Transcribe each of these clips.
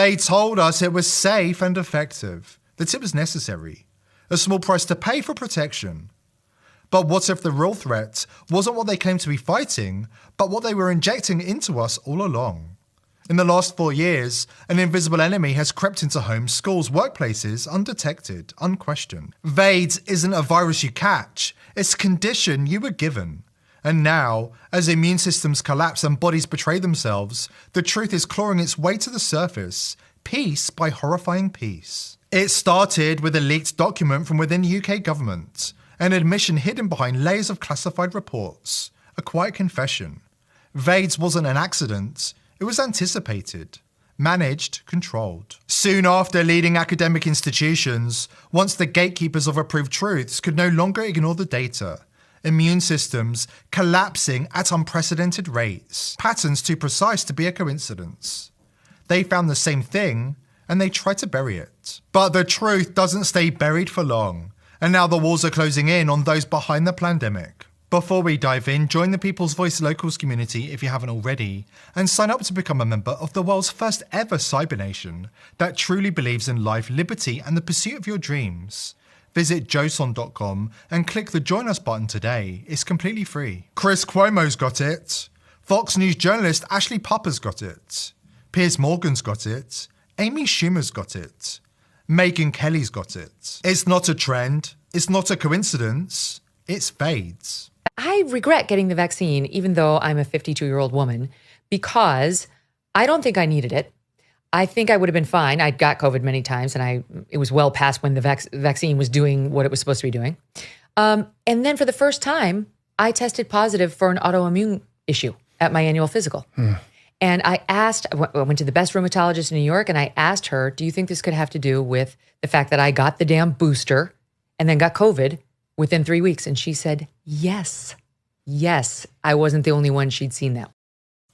They told us it was safe and effective, that it was necessary, a small price to pay for protection. But what if the real threat wasn't what they claimed to be fighting, but what they were injecting into us all along? In the last 4 years, an invisible enemy has crept into homes, schools, workplaces, undetected, unquestioned. VAIDS isn't a virus you catch, it's a condition you were given. And now, as immune systems collapse and bodies betray themselves, the truth is clawing its way to the surface, piece by horrifying piece. It started with a leaked document from within the UK government, an admission hidden behind layers of classified reports, a quiet confession. VAIDS wasn't an accident, it was anticipated, managed, controlled. Soon after, leading academic institutions, once the gatekeepers of approved truths, could no longer ignore the data. Immune systems collapsing at unprecedented rates, patterns too precise to be a coincidence. They found the same thing, and they tried to bury it. But the truth doesn't stay buried for long. And now the walls are closing in on those behind the pandemic. Before we dive in, join the People's Voice Locals community if you haven't already, and sign up to become a member of the world's first ever cyber nation that truly believes in life, liberty, and the pursuit of your dreams. Visit joson.com and click the Join Us button today. It's completely free. Chris Cuomo's got it. Fox News journalist Ashley Pupper's got it. Piers Morgan's got it. Amy Schumer's got it. Megyn Kelly's got it. It's not a trend. It's not a coincidence. It's VAIDS. I regret getting the vaccine, even though I'm a 52-year-old woman, because I don't think I needed it. I think I would have been fine. I got COVID many times, and it was well past when the vaccine was doing what it was supposed to be doing. And then for the first time, I tested positive for an autoimmune issue at my annual physical. And I went to the best rheumatologist in New York, and I asked her, do you think this could have to do with the fact that I got the damn booster and then got COVID within 3 weeks? And she said, yes. Yes, I wasn't the only one she'd seen that.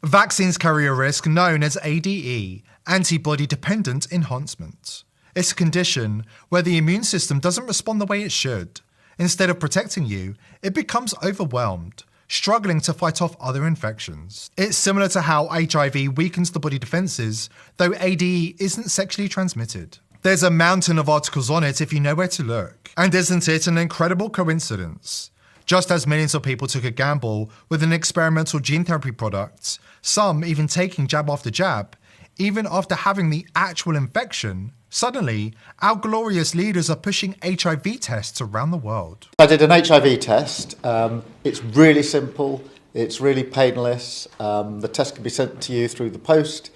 Vaccines carry a risk known as ADE, antibody-dependent enhancement. It's a condition where the immune system doesn't respond the way it should. Instead of protecting you, it becomes overwhelmed, struggling to fight off other infections. It's similar to how HIV weakens the body defenses, though ADE isn't sexually transmitted. There's a mountain of articles on it if you know where to look. And isn't it an incredible coincidence? Just as millions of people took a gamble with an experimental gene therapy product, some even taking jab after jab, even after having the actual infection, suddenly, our glorious leaders are pushing HIV tests around the world. I did an HIV test. It's really simple. It's really painless. The test can be sent to you through the post.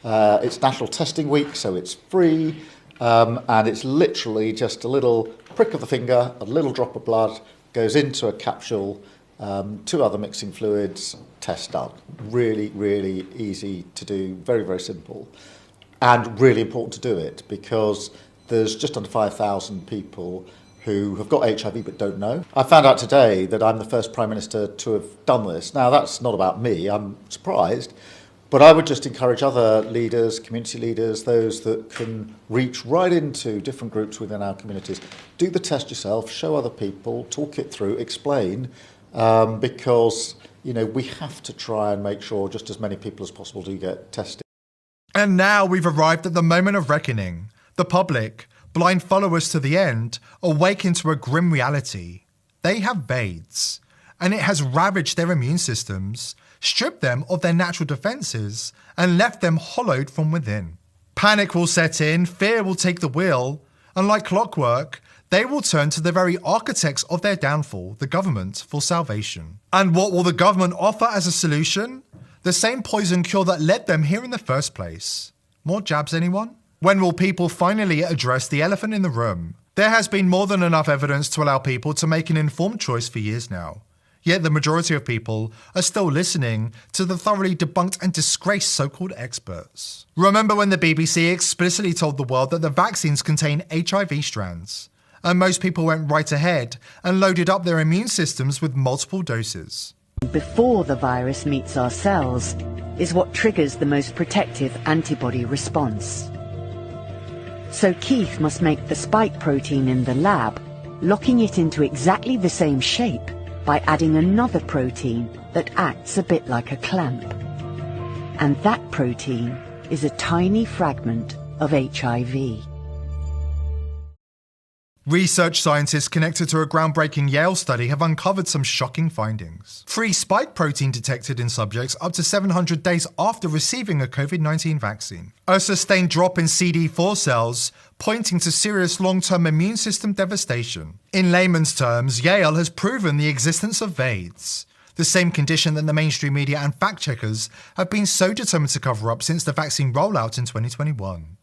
It's National Testing Week, so it's free. And it's literally just a little prick of the finger, a little drop of blood, goes into a capsule, 2 other mixing fluids, test done. Really, really easy to do, very, very simple. And really important to do it because there's just under 5,000 people who have got HIV but don't know. I found out today that I'm the first Prime Minister to have done this. Now, that's not about me, I'm surprised, but I would just encourage other leaders, community leaders, those that can reach right into different groups within our communities. Do the test yourself, show other people, talk it through, explain, because we have to try and make sure just as many people as possible do get tested. And now we've arrived at the moment of reckoning. The public, blind followers to the end, awaken to a grim reality. They have VAIDS, and it has ravaged their immune systems, stripped them of their natural defenses, and left them hollowed from within. Panic will set in, fear will take the wheel, and like clockwork, they will turn to the very architects of their downfall, the government, for salvation. And what will the government offer as a solution? The same poison cure that led them here in the first place. More jabs, anyone? When will people finally address the elephant in the room? There has been more than enough evidence to allow people to make an informed choice for years now. Yet the majority of people are still listening to the thoroughly debunked and disgraced so-called experts. Remember when the BBC explicitly told the world that the vaccines contain HIV strands, and most people went right ahead and loaded up their immune systems with multiple doses. Before the virus meets our cells is what triggers the most protective antibody response. So Keith must make the spike protein in the lab, locking it into exactly the same shape by adding another protein that acts a bit like a clamp. And that protein is a tiny fragment of HIV. Research scientists connected to a groundbreaking Yale study have uncovered some shocking findings. Free spike protein detected in subjects up to 700 days after receiving a COVID-19 vaccine. A sustained drop in CD4 cells, pointing to serious long-term immune system devastation. In layman's terms, Yale has proven the existence of VAIDS, the same condition that the mainstream media and fact-checkers have been so determined to cover up since the vaccine rollout in 2021.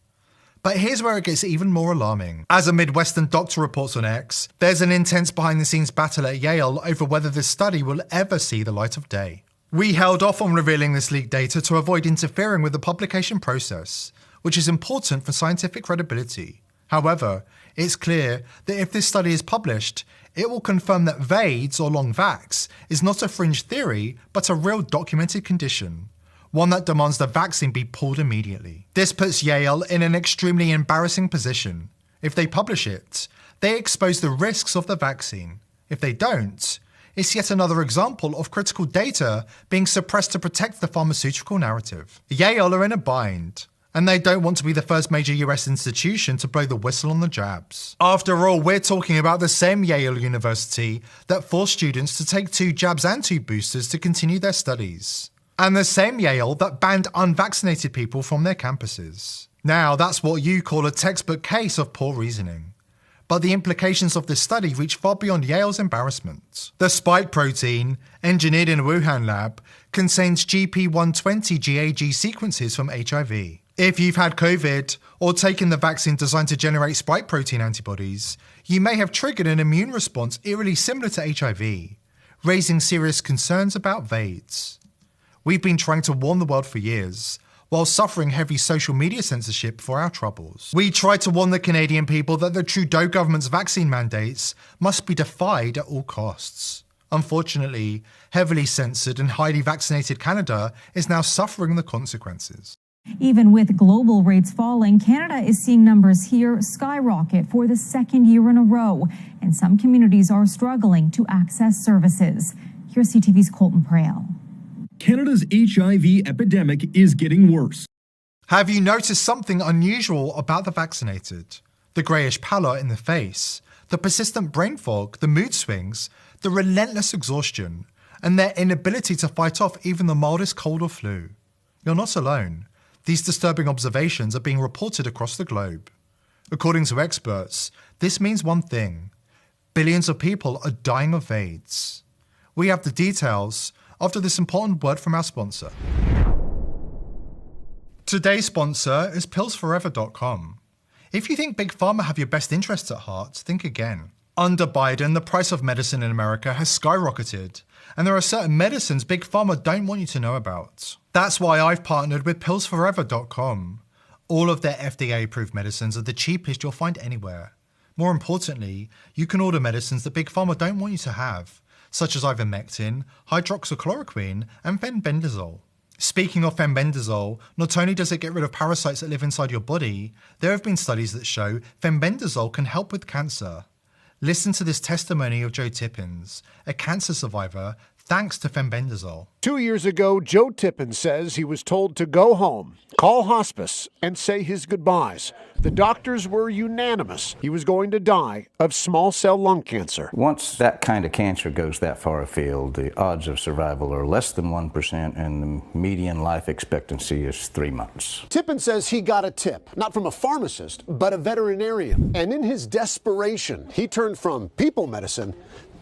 But here's where it gets even more alarming. As a Midwestern doctor reports on X, there's an intense behind-the-scenes battle at Yale over whether this study will ever see the light of day. We held off on revealing this leaked data to avoid interfering with the publication process, which is important for scientific credibility. However, it's clear that if this study is published, it will confirm that VAIDS, or long vax, is not a fringe theory, but a real documented condition. One that demands the vaccine be pulled immediately. This puts Yale in an extremely embarrassing position. If they publish it, they expose the risks of the vaccine. If they don't, it's yet another example of critical data being suppressed to protect the pharmaceutical narrative. Yale are in a bind, and they don't want to be the first major US institution to blow the whistle on the jabs. After all, we're talking about the same Yale University that forced students to take 2 jabs and 2 boosters to continue their studies. And the same Yale that banned unvaccinated people from their campuses. Now, that's what you call a textbook case of poor reasoning. But the implications of this study reach far beyond Yale's embarrassment. The spike protein, engineered in a Wuhan lab, contains GP120 GAG sequences from HIV. If you've had COVID or taken the vaccine designed to generate spike protein antibodies, you may have triggered an immune response eerily similar to HIV, raising serious concerns about VAIDS. We've been trying to warn the world for years, while suffering heavy social media censorship for our troubles. We tried to warn the Canadian people that the Trudeau government's vaccine mandates must be defied at all costs. Unfortunately, heavily censored and highly vaccinated Canada is now suffering the consequences. Even with global rates falling, Canada is seeing numbers here skyrocket for the 2nd year in a row, and some communities are struggling to access services. Here's CTV's Colton Prale. Canada's HIV epidemic is getting worse. Have you noticed something unusual about the vaccinated? The greyish pallor in the face, the persistent brain fog, the mood swings, the relentless exhaustion, and their inability to fight off even the mildest cold or flu. You're not alone. These disturbing observations are being reported across the globe. According to experts, this means one thing: billions of people are dying of VAIDS. We have the details after this important word from our sponsor. Today's sponsor is pillsforever.com. If you think Big Pharma have your best interests at heart, think again. Under Biden, the price of medicine in America has skyrocketed, and there are certain medicines Big Pharma don't want you to know about. That's why I've partnered with pillsforever.com. All of their FDA-approved medicines are the cheapest you'll find anywhere. More importantly, you can order medicines that Big Pharma don't want you to have, such as ivermectin, hydroxychloroquine, and fenbendazole. Speaking of fenbendazole, not only does it get rid of parasites that live inside your body, there have been studies that show fenbendazole can help with cancer. Listen to this testimony of Joe Tippins, a cancer survivor, thanks to fenbendazole. 2 years ago, Joe Tippins says he was told to go home, call hospice, and say his goodbyes. The doctors were unanimous. He was going to die of small cell lung cancer. Once that kind of cancer goes that far afield, the odds of survival are less than 1%, and the median life expectancy is 3 months. Tippins says he got a tip, not from a pharmacist, but a veterinarian. And in his desperation, he turned from people medicine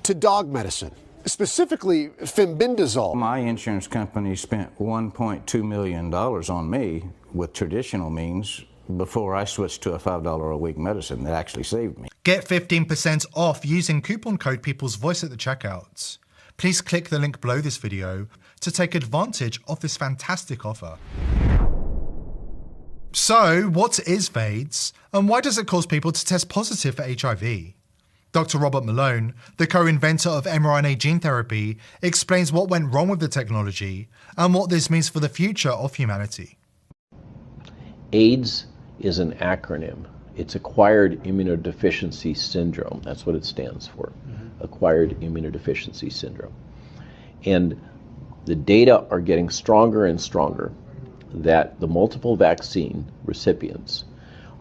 to dog medicine. Specifically, fenbendazole. My insurance company spent $1.2 million on me with traditional means before I switched to a $5 a week medicine that actually saved me. Get 15% off using coupon code People's Voice at the checkout. Please click the link below this video to take advantage of this fantastic offer. So, what is VAIDS, and why does it cause people to test positive for HIV? Dr. Robert Malone, the co-inventor of mRNA gene therapy, explains what went wrong with the technology and what this means for the future of humanity. AIDS is an acronym. It's Acquired Immunodeficiency Syndrome. That's what it stands for, Acquired Immunodeficiency Syndrome. And the data are getting stronger and stronger that the multiple vaccine recipients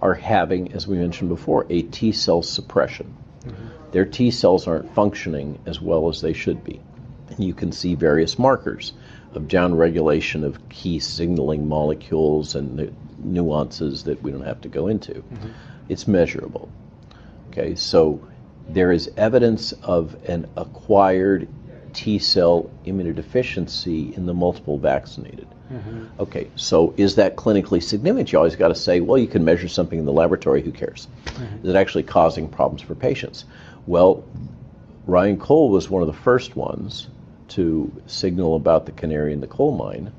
are having, as we mentioned before, a T cell suppression. Their T cells aren't functioning as well as they should be. And you can see various markers of downregulation of key signaling molecules and the nuances that we don't have to go into. It's measurable. Okay, so there is evidence of an acquired T cell immunodeficiency in the multiple vaccinated. Okay, so is that clinically significant? You always got to say, well, you can measure something in the laboratory, who cares? Is it actually causing problems for patients? Well, Ryan Cole was one of the first ones to signal about the canary in the coal mine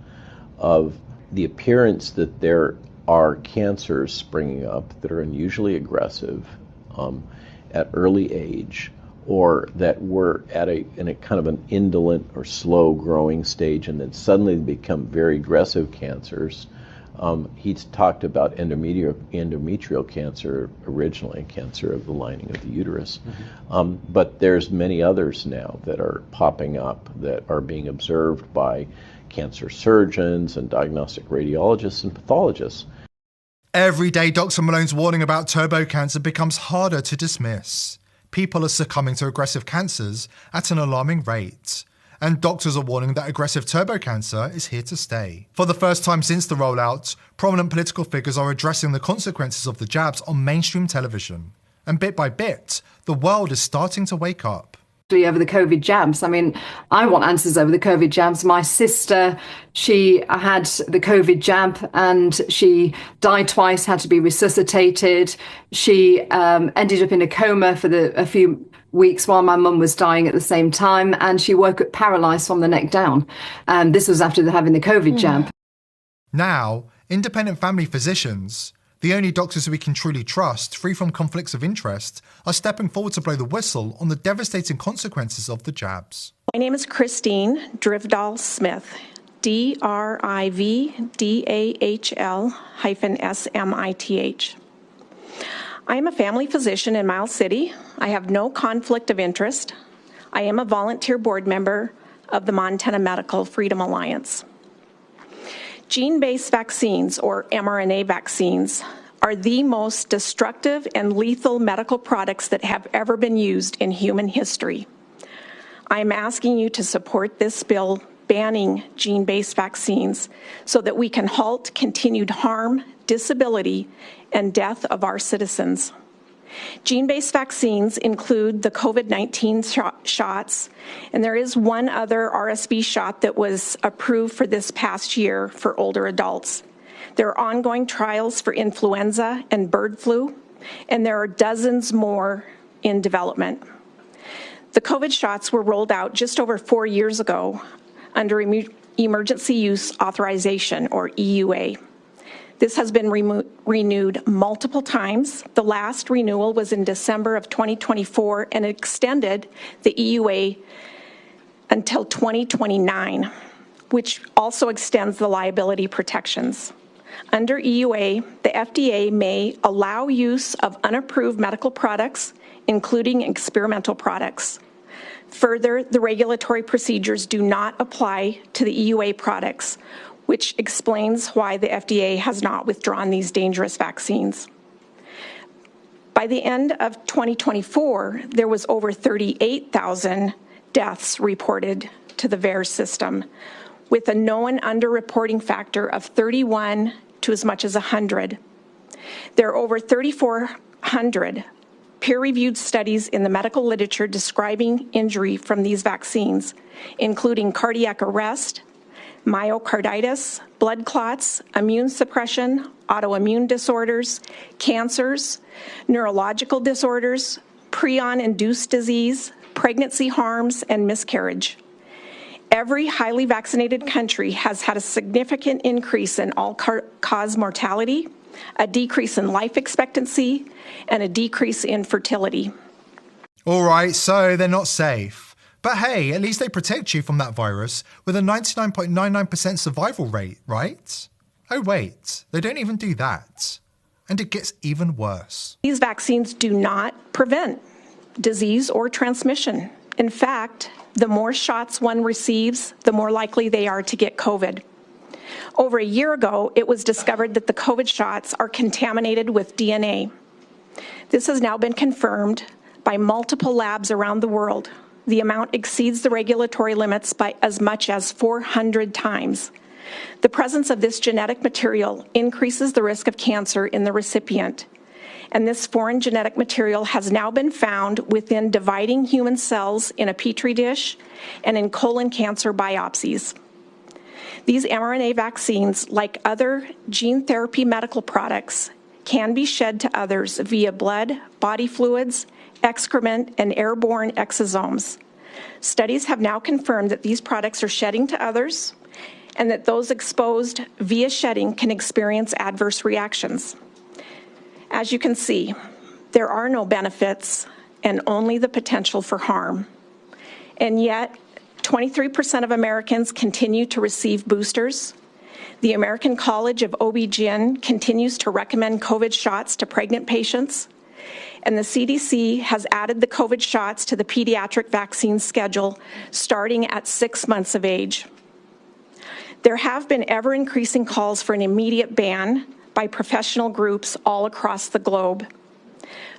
of the appearance that there are cancers springing up that are unusually aggressive at early age, or that were in a kind of an indolent or slow growing stage and then suddenly become very aggressive cancers. He's talked about endometrial cancer originally, cancer of the lining of the uterus. But there's many others now that are popping up that are being observed by cancer surgeons and diagnostic radiologists and pathologists. Every day, Dr. Malone's warning about turbo cancer becomes harder to dismiss. People are succumbing to aggressive cancers at an alarming rate. And doctors are warning that aggressive turbo cancer is here to stay. For the first time since the rollout, prominent political figures are addressing the consequences of the jabs on mainstream television. And bit by bit, the world is starting to wake up. Over the COVID jabs. I mean, I want answers over the COVID jabs. My sister, she had the COVID jab and she died twice, had to be resuscitated. She ended up in a coma for a few weeks while my mum was dying at the same time, and she woke up paralysed from the neck down. This was after having the COVID jab. Now, independent family physicians, the only doctors we can truly trust, free from conflicts of interest, are stepping forward to blow the whistle on the devastating consequences of the jabs. My name is Christine Drivdahl Smith, DRIVDAHL-SMITH. I am a family physician in Miles City. I have no conflict of interest. I am a volunteer board member of the Montana Medical Freedom Alliance. Gene-based vaccines, or mRNA vaccines, are the most destructive and lethal medical products that have ever been used in human history. I am asking you to support this bill banning gene-based vaccines so that we can halt continued harm, disability, and death of our citizens. Gene-based vaccines include the COVID-19 shots, and there is one other RSV shot that was approved for this past year for older adults. There are ongoing trials for influenza and bird flu, and there are dozens more in development. The COVID shots were rolled out just over 4 years ago under Emergency Use Authorization, or EUA. This has been renewed multiple times. The last renewal was in December of 2024 and extended the EUA until 2029, which also extends the liability protections. Under EUA, the FDA may allow use of unapproved medical products, including experimental products. Further, the regulatory procedures do not apply to the EUA products, which explains why the FDA has not withdrawn these dangerous vaccines. By the end of 2024, there was over 38,000 deaths reported to the VAIDS system, with a known underreporting factor of 31 to as much as 100. There are over 3,400 peer-reviewed studies in the medical literature describing injury from these vaccines, including cardiac arrest, myocarditis, blood clots, immune suppression, autoimmune disorders, cancers, neurological disorders, prion-induced disease, pregnancy harms, and miscarriage. Every highly vaccinated country has had a significant increase in all-cause mortality, a decrease in life expectancy, and a decrease in fertility. All right, so they're not safe. But hey, at least they protect you from that virus with a 99.99% survival rate, right? Oh wait, they don't even do that. And it gets even worse. These vaccines do not prevent disease or transmission. In fact, the more shots one receives, the more likely they are to get COVID. Over a year ago, it was discovered that the COVID shots are contaminated with DNA. This has now been confirmed by multiple labs around the world. The amount exceeds the regulatory limits by as much as 400 times. The presence of this genetic material increases the risk of cancer in the recipient. And this foreign genetic material has now been found within dividing human cells in a petri dish and in colon cancer biopsies. These mRNA vaccines, like other gene therapy medical products, can be shed to others via blood, body fluids, excrement, and airborne exosomes. Studies have now confirmed that these products are shedding to others and that those exposed via shedding can experience adverse reactions. As you can see, there are no benefits and only the potential for harm. And yet, 23% of Americans continue to receive boosters. The American College of OB-GYN continues to recommend COVID shots to pregnant patients. And the CDC has added the COVID shots to the pediatric vaccine schedule starting at 6 months of age. There have been ever-increasing calls for an immediate ban by professional groups all across the globe.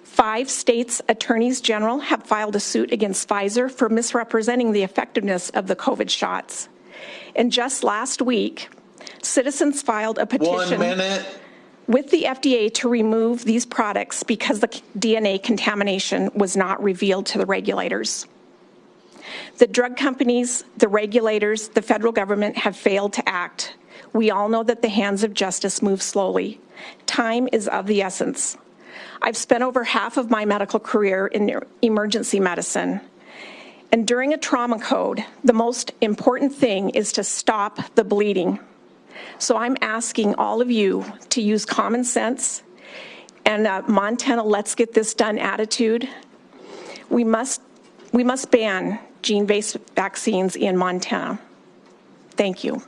5 states' attorneys general have filed a suit against Pfizer for misrepresenting the effectiveness of the COVID shots. And just last week, citizens filed a petition with the FDA to remove these products because the DNA contamination was not revealed to the regulators. The drug companies, the regulators, the federal government have failed to act. We all know that the hands of justice move slowly. Time is of the essence. I've spent over half of my medical career in emergency medicine. And during a trauma code, the most important thing is to stop the bleeding. So I'm asking all of you to use common sense and Montana let's get this done attitude. We must ban gene-based vaccines in Montana. Thank you.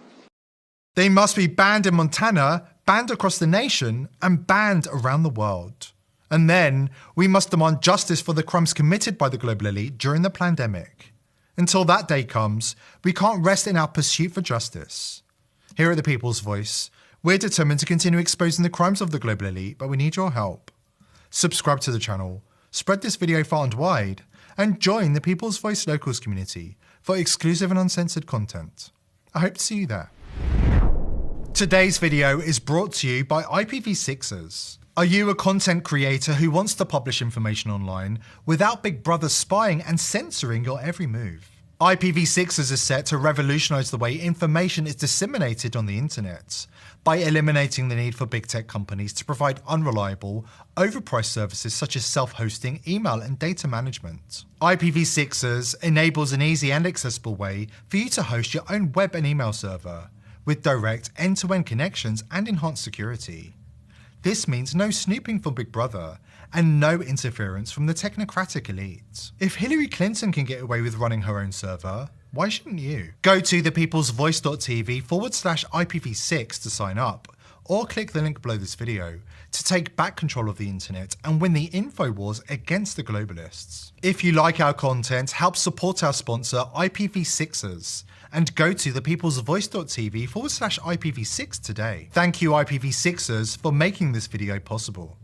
They must be banned in Montana, banned across the nation, and banned around the world. And then we must demand justice for the crimes committed by the global elite during the pandemic. Until that day comes, we can't rest in our pursuit for justice. Here at The People's Voice, we're determined to continue exposing the crimes of the global elite, but we need your help. Subscribe to the channel, spread this video far and wide, and join the People's Voice Locals community for exclusive and uncensored content. I hope to see you there. Today's video is brought to you by IPv6ers. Are you a content creator who wants to publish information online without Big Brother spying and censoring your every move? IPv6ers is set to revolutionize the way information is disseminated on the internet by eliminating the need for big tech companies to provide unreliable, overpriced services such as self-hosting, email, and data management. IPv6ers enables an easy and accessible way for you to host your own web and email server with direct end-to-end connections and enhanced security. This means no snooping from Big Brother and no interference from the technocratic elite. If Hillary Clinton can get away with running her own server, why shouldn't you? Go to thepeoplesvoice.tv/IPv6 to sign up, or click the link below this video to take back control of the internet and win the info wars against the globalists. If you like our content, help support our sponsor IPv6ers and go to thepeoplesvoice.tv/IPv6 today. Thank you IPv6ers for making this video possible.